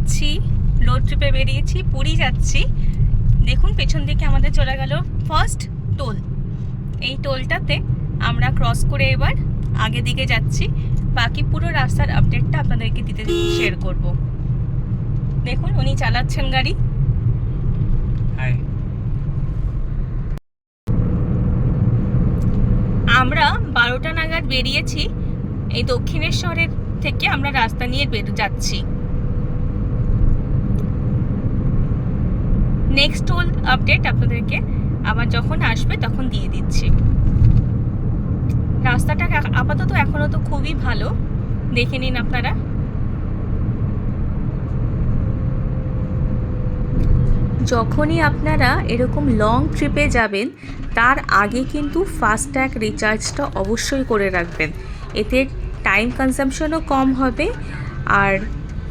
যাচ্ছি, রোড ট্রিপে বেরিয়েছি, পুরী যাচ্ছি। দেখুন পেছন দিকে আমাদের চলে গেল ফার্স্ট টোল। এই টোলটাতে আমরা ক্রস করে এবার আগে দিকে যাচ্ছি। বাকি পুরো রাস্তার আপডেটটা আপনাদেরকে দিতে শেয়ার করব। দেখুন উনি চালাচ্ছেন গাড়ি। আমরা 12টা নাগাদ বেরিয়েছি। এই দক্ষিণেশ্বরের থেকে আমরা রাস্তা নিয়ে যাচ্ছি। নেক্সট টোল আপডেট আপনাদেরকে আবার যখন আসবে তখন দিয়ে দিচ্ছি। রাস্তাটা আপাতত এখনো তো খুবই ভালো, দেখে নিন আপনারা। যখনই আপনারা এরকম লং ট্রিপে যাবেন তার আগে কিন্তু ফাস্ট্যাগ রিচার্জটা অবশ্যই করে রাখবেন। এতে টাইম কনজাম্পশনও কম হবে আর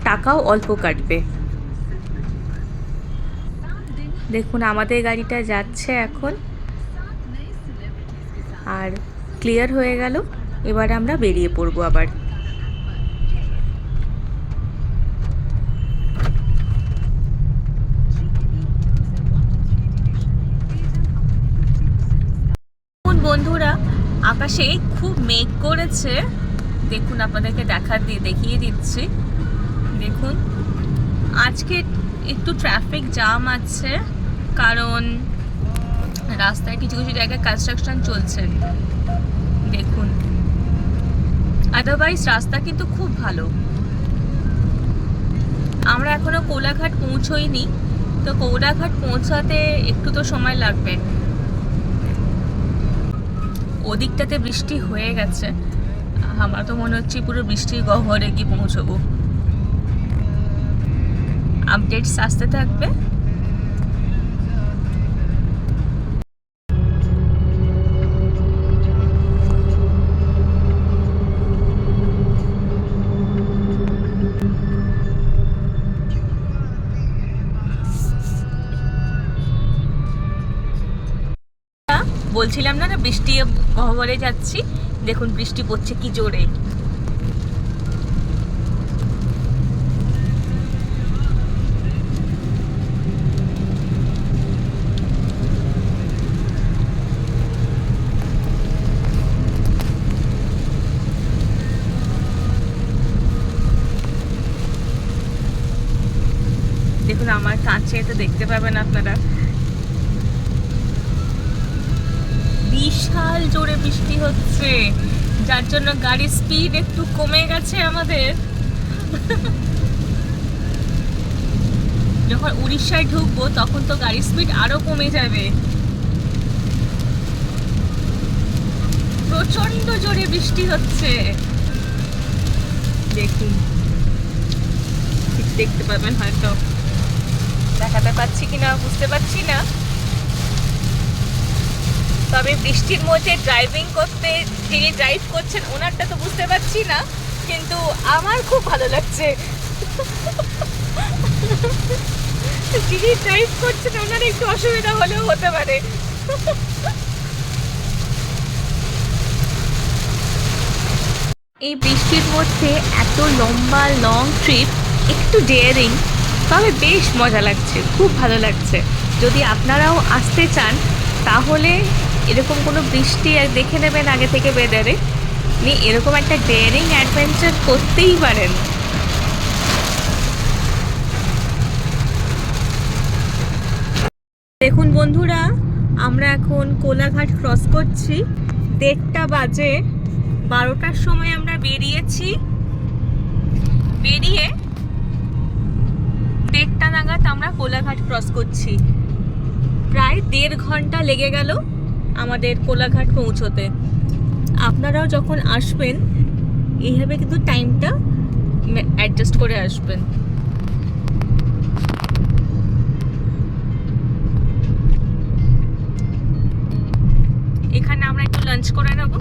টাকাও অল্প কাটবে। দেখুন আমাদের গাড়িটা যাচ্ছে এখন, আর ক্লিয়ার হয়ে গেল। এবার আমরা বেরিয়ে পড়বো আবার। বন্ধুরা আকাশে খুব মেঘ করেছে, দেখুন আপনাদেরকে দেখিয়ে দিচ্ছি। দেখুন আজকে একটু ট্রাফিক জ্যাম আছে, কারণ রাস্তায় কিছু কিছু জায়গায় কনস্ট্রাকশন চলছে। দেখুন আদারওয়াইজ রাস্তা কিন্তু খুব ভালো। আমরা এখনো কোলাঘাট পৌঁছইনি, তো কোলাঘাট পৌঁছাতে একটু তো সময় লাগবে। ওদিকটাতে বৃষ্টি হয়ে গেছে, আমার তো মনে হচ্ছে পুরো বৃষ্টির গহ্বরে গিয়ে পৌঁছবো। আপডেটস আসতে থাকবে। বলছিলাম না বৃষ্টি গহ্বরে যাচ্ছি, দেখুন বৃষ্টি পড়ছে কি জোরে। দেখুন আমার কাছে তো দেখতে পাবেন আপনারা, বিশাল জোরে বৃষ্টি হচ্ছে, যার জন্য গাড়ির স্পিড একটু কমে গেছে আমাদের। যখন উড়িষ্যায় ঢুকবো তখন তো গাড়ির স্পিড আরো কমে যাবে। প্রচন্ড জোরে বৃষ্টি হচ্ছে, দেখুন ঠিক দেখতে পাবেন, হয়তো দেখাতে পাচ্ছি কিনা বুঝতে পারছি না। তবে বৃষ্টির মধ্যে ড্রাইভিং করতে, যিনি ড্রাইভ করছেন ওনারটা তো বুঝতে পারছি না, কিন্তু আমার খুব ভালো লাগছে। যিনি ড্রাইভ করছেন ওনার একটু অসুবিধা হলেও হতে পারে। এই বৃষ্টির মধ্যে এত লম্বা লং ট্রিপ একটু ডেয়ারিং, তবে বেশ মজা লাগছে, খুব ভালো লাগছে। যদি আপনারাও আসতে চান তাহলে এরকম কোনো বৃষ্টি দেখে নেবেন আগে থেকে ওয়েদারে, নিয়ে এরকম একটা ডেয়ারিং অ্যাডভেঞ্চার করতেই পারেন। দেখুন বন্ধুরা আমরা এখন কোলাঘাট ক্রস করছি। 1:30 বাজে, 12টার সময় আমরা বেরিয়েছি। বেরিয়ে 1:30 নাগাদ আমরা কোলাঘাট ক্রস করছি। প্রায় 1.5 ঘন্টা লেগে গেল আমাদের কোলাঘাট পৌঁছতে। আপনারাও যখন আসবেন এইভাবে কিন্তু টাইমটা অ্যাডজাস্ট করে আসবেন। এখানে আমরা একটু লাঞ্চ করে নেব,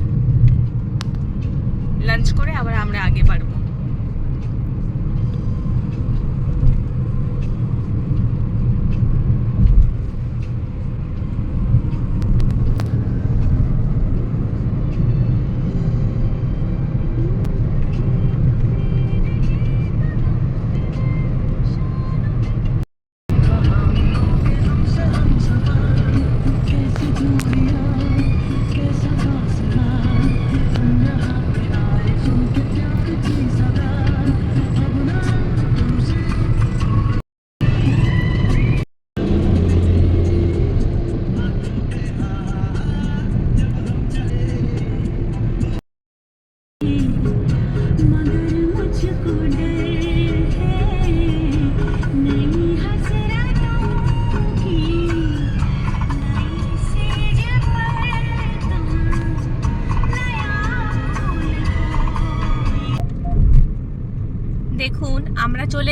লাঞ্চ করে আবার আমরা আগে বাড়বো।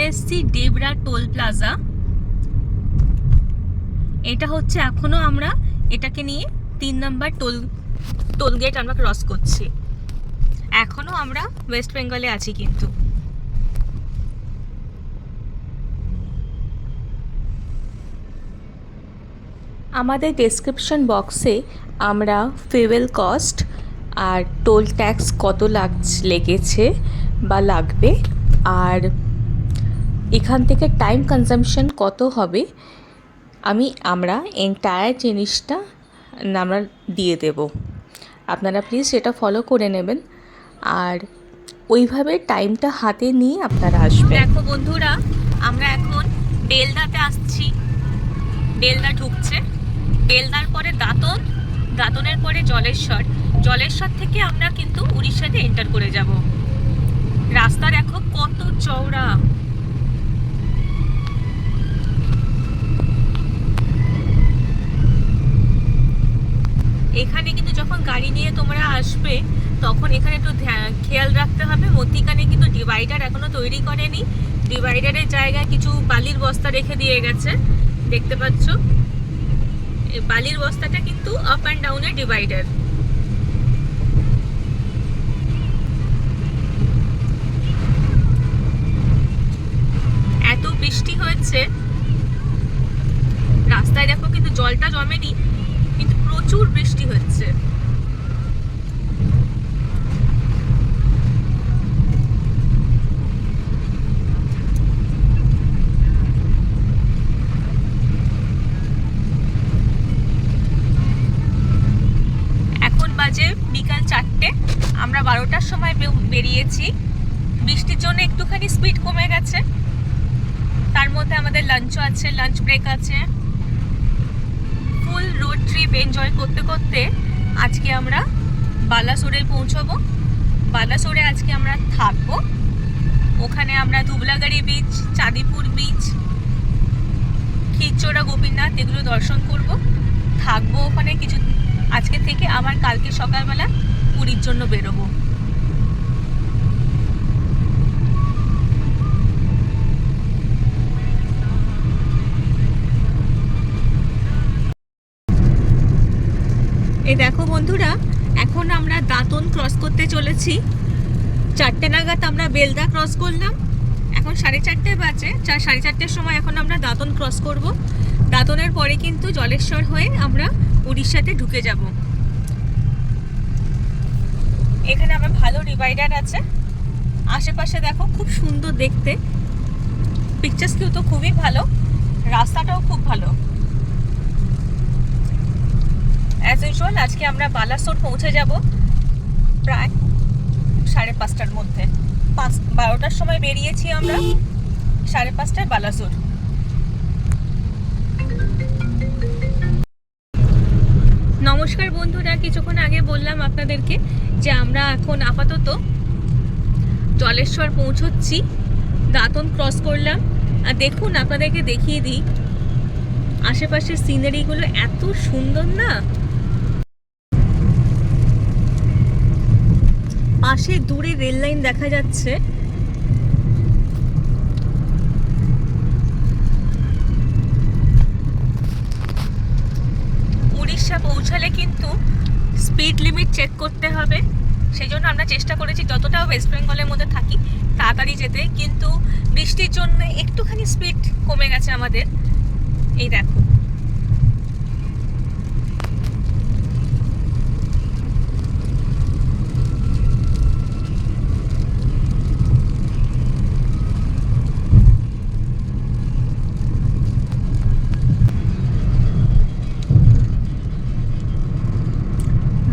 চলে এসেছি ডেবরা টোল প্লাজা। এটা হচ্ছে এখনো আমরা এটাকে নিয়ে 3 নম্বর টোল গেট আমরা ক্রস করছি। এখনো আমরা ওয়েস্ট বেঙ্গলে আছি। কিন্তু আমাদের ডেসক্রিপশন বক্সে আমরা ফুয়েল কস্ট আর টোল ট্যাক্স কত লেগেছে বা লাগবে, আর এখান থেকে টাইম কনজাম্পশন কত হবে আমরা এন্টায়ার জিনিসটা আমরা দিয়ে দেব। আপনারা প্লিজ সেটা ফলো করে নেবেন আর ওইভাবে টাইমটা হাতে নিয়ে আপনারা আসবেন। দেখো বন্ধুরা, আমরা এখন বেলদাতে আসছি। বেলদা ঢুকছে, বেলদার পরে দাঁতনের পরে জলেশ্বর থেকে আমরা কিন্তু উড়িষ্যাতে এন্টার করে যাব। রাস্তা দেখো কত চওড়া। এখানে কিন্তু যখন গাড়ি নিয়ে তোমরা আসবে তখন এখানে একটু খেয়াল রাখতে হবে, মধ্যিখানে কিন্তু ডিভাইডার এখনো তৈরি করেনি। ডিভাইডারের জায়গায় কিছু বালির বস্তা রেখে দিয়ে গেছে, দেখতে পাচ্ছ। এই বালির বস্তাটা কিন্তু আপ অ্যান্ড ডাউনের ডিভাইডার। এত বৃষ্টি হয়েছে রাস্তায়, দেখো কিন্তু জলটা জমেনি, কিন্তু প্রচুর বৃষ্টি হচ্ছে। এখন বাজে বিকাল 4টে, আমরা 12টার সময় বেরিয়েছি। বৃষ্টির জন্য একটুখানি স্পিড কমে গেছে, তার মধ্যে আমাদের লাঞ্চও আছে, লাঞ্চ ব্রেক আছে। ফুল রোড ট্রিপ এনজয় করতে করতে আজকে আমরা বালাসোরে পৌঁছবো। বালাসোরে আজকে আমরা থাকবো। ওখানে আমরা ধুবলাগাড়ি বিচ, চাঁদিপুর বিচ, খিরচোরা গোপীনাথ এগুলো দর্শন করব। থাকবো ওখানে কিছু। আজকে থেকে আবার কালকে সকালবেলা পুরীর জন্য বেরোবো। এই দেখো বন্ধুরা, এখন আমরা দাঁতন ক্রস করতে চলেছি। 4টে নাগাদ আমরা বেলদা ক্রস করলাম, এখন 4:30 বাজে। 4:30টার সময় এখন আমরা দাঁতন ক্রস করব। দাঁতনের পরে কিন্তু জলেশ্বর হয়ে আমরা উড়িষ্যাতে ঢুকে যাব। এখানে আমার ভালো ডিভাইডার আছে, আশেপাশে দেখো খুব সুন্দর দেখতে, পিকচার্স কিউ তো খুবই ভালো, রাস্তাটাও খুব ভালো। অ্যাজ ইউজুয়াল আজকে আমরা বালাসোর পৌঁছে যাব প্রায় 5:30টার মধ্যে। 12টার সময় বেরিয়েছি আমরা, 5:30টায় বালাসোর। নমস্কার বন্ধুরা, কিছুক্ষণ আগে বললাম আপনাদেরকে যে আমরা এখন আপাতত জলেশ্বর পৌঁছচ্ছি। দাঁতন ক্রস করলাম, আর দেখুন আপনাদেরকে দেখিয়ে দিই, আশেপাশের সিনারিগুলো এত সুন্দর না। পাশে দূরে রেল লাইন দেখা যাচ্ছে। উড়িষ্যা পৌঁছালে কিন্তু স্পিড লিমিট চেক করতে হবে, সেই জন্য আমরা চেষ্টা করেছি যতটা ওয়েস্ট বেঙ্গলের মধ্যে থাকি তাড়াতাড়ি যেতে, কিন্তু বৃষ্টির জন্য একটুখানি স্পিড কমে গেছে আমাদের। এই দেখো,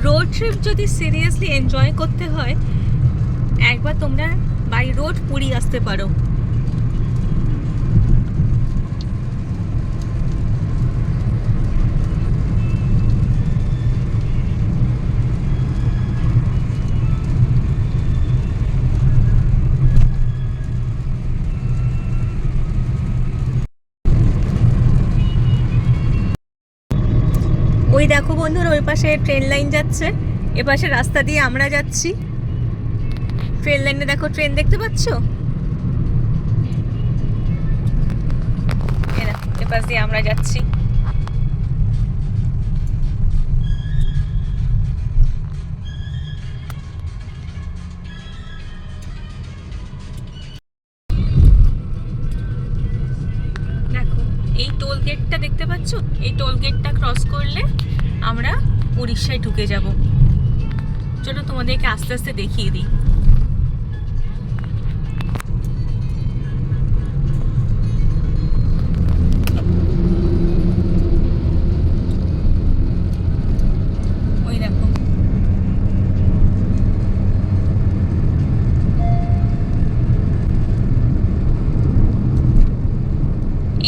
রোড ট্রিপ যদি সিরিয়াসলি এনজয় করতে হয় একবার তোমরা বাই রোড পুরী আসতে পারো। ওই দেখো বন্ধুরা, ওই পাশে ট্রেন লাইন যাচ্ছে, এ পাশে রাস্তা দিয়ে আমরা যাচ্ছি। ট্রেন লাইনে দেখো, ট্রেন দেখতে পাচ্ছ? এপাশ দিয়ে আমরা যাচ্ছি। দেখো এই টোল গেটটা দেখতে পাচ্ছ, এই টোল গেটটা ক্রস করলে আমরা উড়িষ্যায় ঢুকে যাব। চলো তোমাদেরকে আস্তে আস্তে দেখিয়ে দিই। ওই দেখো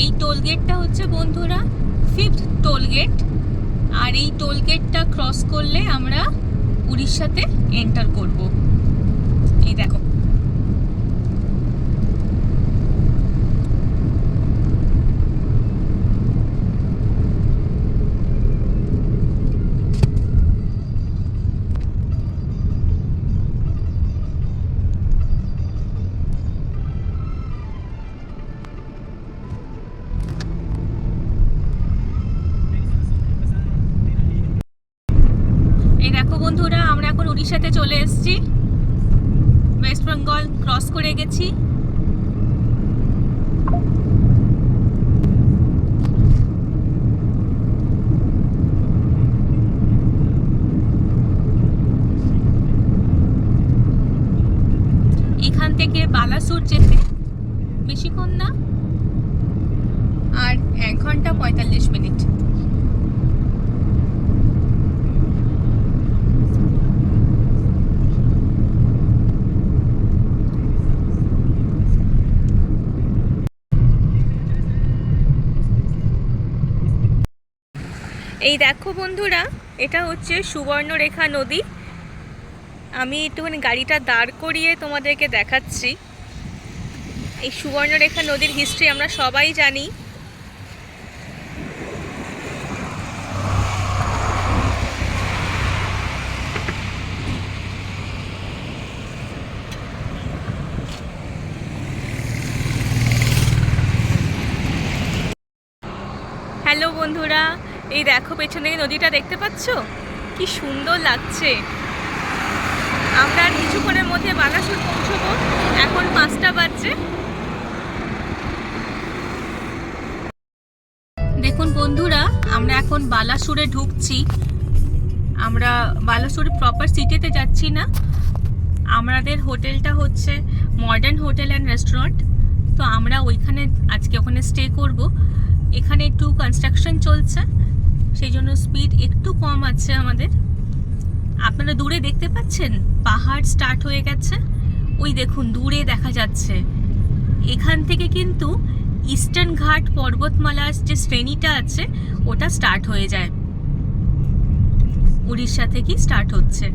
এই টোল গেটটা হচ্ছে বন্ধুরা 5th টোল গেট, আর এই টোল গেটটা ক্রস করলে আমরা উড়িষ্যাতে এন্টার করব। এই দেখো বন্ধুরা আমরা এখন উড়িষ্যাতে চলে এসেছি, ওয়েস্ট বেঙ্গল ক্রস করে গেছি। এখান থেকে বালাসুর যেতে বেশিক্ষণ না, আর 1 ঘন্টা 45 মিনিট। এই দেখো বন্ধুরা, এটা হচ্ছে সুবর্ণরেখা নদী। আমি একটুখানি গাড়িটা দাঁড় করিয়ে তোমাদেরকে দেখাচ্ছি। এই সুবর্ণরেখা নদীর হিস্ট্রি আমরা সবাই জানি। হ্যালো বন্ধুরা, এই দেখো পেছনে নদীটা দেখতে পাচ্ছ, কি সুন্দর লাগছে। আমরা কিছুক্ষণের মধ্যে বালাসুর পৌঁছবো। এখন 5টা বাজছে। দেখুন বন্ধুরা, আমরা এখন বালাসুরে ঢুকছি। আমরা বালাসুরে প্রপার সিটিতে যাচ্ছি না, আমাদের হোটেলটা হচ্ছে মডার্ন হোটেল অ্যান্ড রেস্টুরেন্ট। তো আমরা ওইখানে আজকে ওখানে স্টে করব। এখানে একটু কনস্ট্রাকশন চলছে, সেই জন্য স্পিড একটু কম আছে আমাদের। আপনারা দূরে দেখতে পাচ্ছেন পাহাড় স্টার্ট হয়ে গেছে, ওই দেখুন দূরে দেখা যাচ্ছে। এখান থেকে কিন্তু ইস্টার্ন ঘাট পর্বতমালার যে শ্রেণীটা আছে ওটা স্টার্ট হয়ে যায়, উড়িষ্যা থেকেই স্টার্ট হচ্ছে।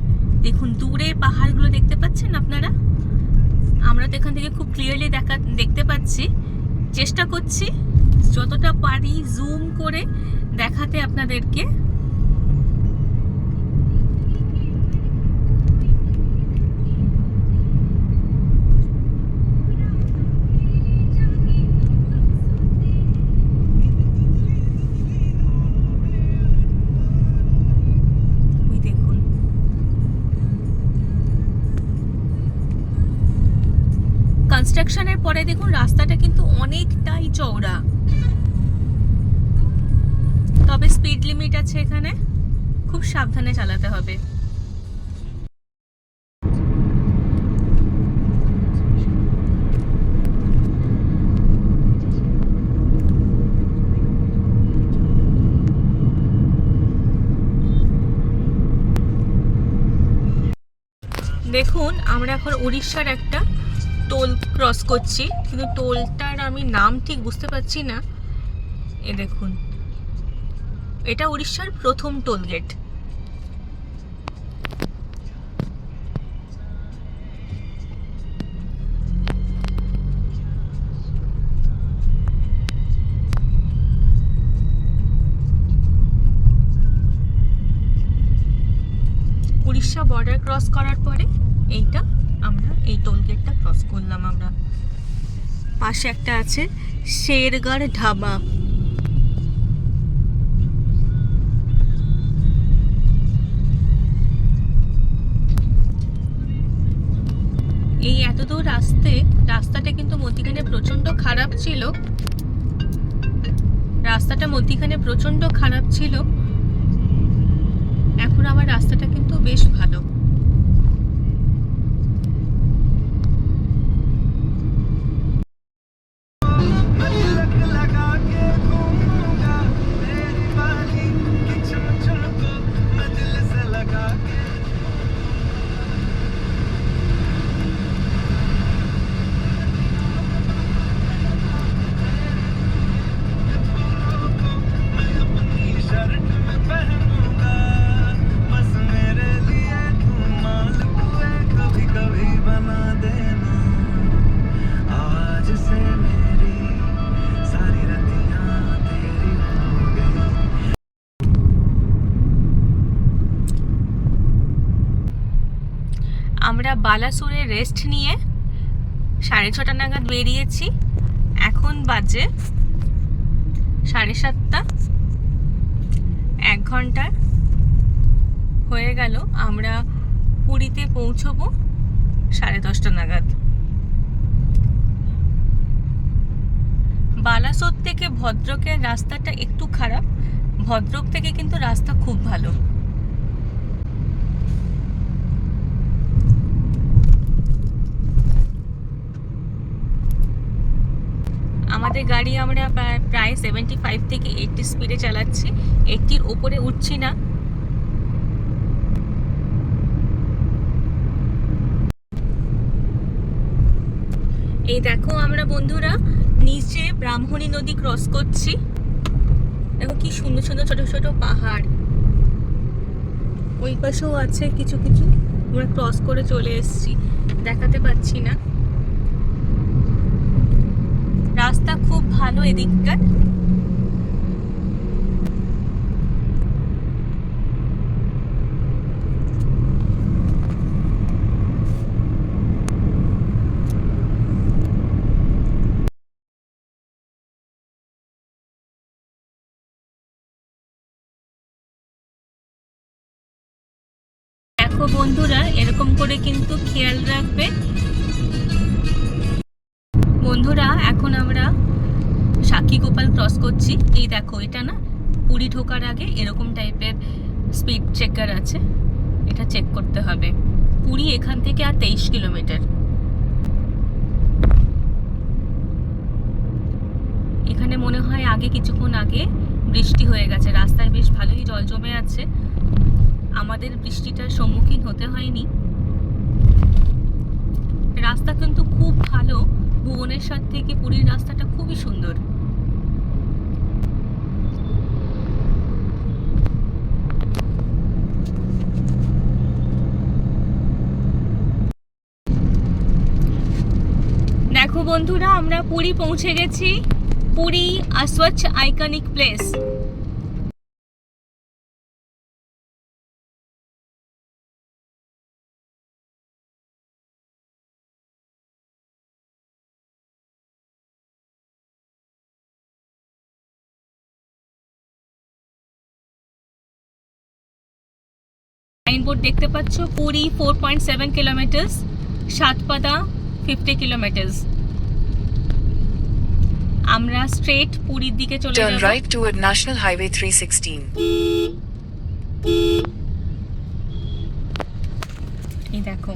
দেখুন দূরে পাহাড়গুলো দেখতে পাচ্ছেন আপনারা। আমরা তো এখান থেকে খুব ক্লিয়ারলি দেখতে পাচ্ছি। চেষ্টা করছি যতটা পারি জুম করে দেখাতে আপনাদেরকে। কনস্ট্রাকশনের পরে দেখুন রাস্তাটা কিন্তু অনেকটাই চওড়া, তবে স্পিড লিমিট আছে এখানে, খুব সাবধানে চালাতে হবে। দেখুন আমরা এখন উড়িষ্যার একটা টোল ক্রস করছি, কিন্তু টোলটার আমি নাম ঠিক বুঝতে পারছি না। এ দেখুন, এটা উড়িষ্যার প্রথম toll gate. Orissa border cross করার পরে এইটা আমরা এই টোল গেটটা ক্রস করলাম আমরা। পাশে একটা আছে শেরগড় ধাবা। এই এত দূর রাস্তাটা কিন্তু মধ্যিখানে প্রচন্ড খারাপ ছিল। এখন আবার রাস্তাটা কিন্তু বেশ ভালো। আমরা বালাসোরে রেস্ট নিয়ে 6:30 নাগাদ বেরিয়েছি। এখন বাজে 7:30। 1 ঘন্টার হয়ে গেল। আমরা পুরীতে পৌঁছবো 10:30 নাগাদ। বালাসোর থেকে ভদ্রকের রাস্তাটা একটু খারাপ, ভদ্রক থেকে কিন্তু রাস্তা খুব ভালো। আমাদের গাড়ি আমরা প্রায় 75 থেকে 80 স্পিডে চালাচ্ছি, 80-র ওপরে উঠছি না। এই দেখো আমরা বন্ধুরা নিচে ব্রাহ্মণী নদী ক্রস করছি। দেখো কি সুন্দর সুন্দর ছোট ছোট পাহাড়। ওই পাশেও আছে কিছু কিছু, আমরা ক্রস করে চলে এসেছি, দেখাতে পাচ্ছি না। রাস্তা খুব ভালো এদিককার। দেখো বন্ধুরা, এরকম করে কিন্তু খেয়াল রাখবে। বন্ধুরা এখন আমরা সাক্ষীগোপাল ক্রস করছি। এই দেখো, এটা না পুরী ঢোকার আগে এরকম টাইপের স্পিড চেকার আছে, এটা চেক করতে হবে। পুরী এখান থেকে আর 23 কিলোমিটার। এখানে মনে হয় কিছুক্ষণ আগে বৃষ্টি হয়ে গেছে, রাস্তায় বেশ ভালোই জল জমে আছে। আমাদের বৃষ্টিটার সম্মুখীন হতে হয়নি। রাস্তা কিন্তু খুব ভালো, ভুবনেশ্বর থেকে পুরীর রাস্তাটা খুবই সুন্দর। দেখো বন্ধুরা, আমরা পুরী পৌঁছে গেছি। Puri is such iconic place. Signboard দেখতে পাচ্ছ, পুরী 4.7 কিলোমিটার, সাতপাদা 50 কিলোমিটার। আমরা স্ট্রেট পুরীর দিকে চলে যাব। Turn right toward National Highway 316. এই দেখো,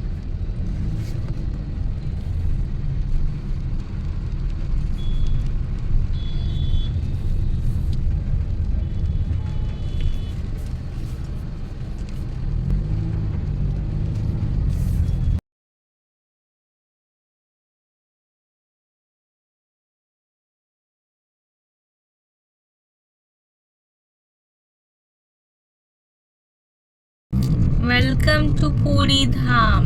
ওয়েলকাম টু পুরী ধাম।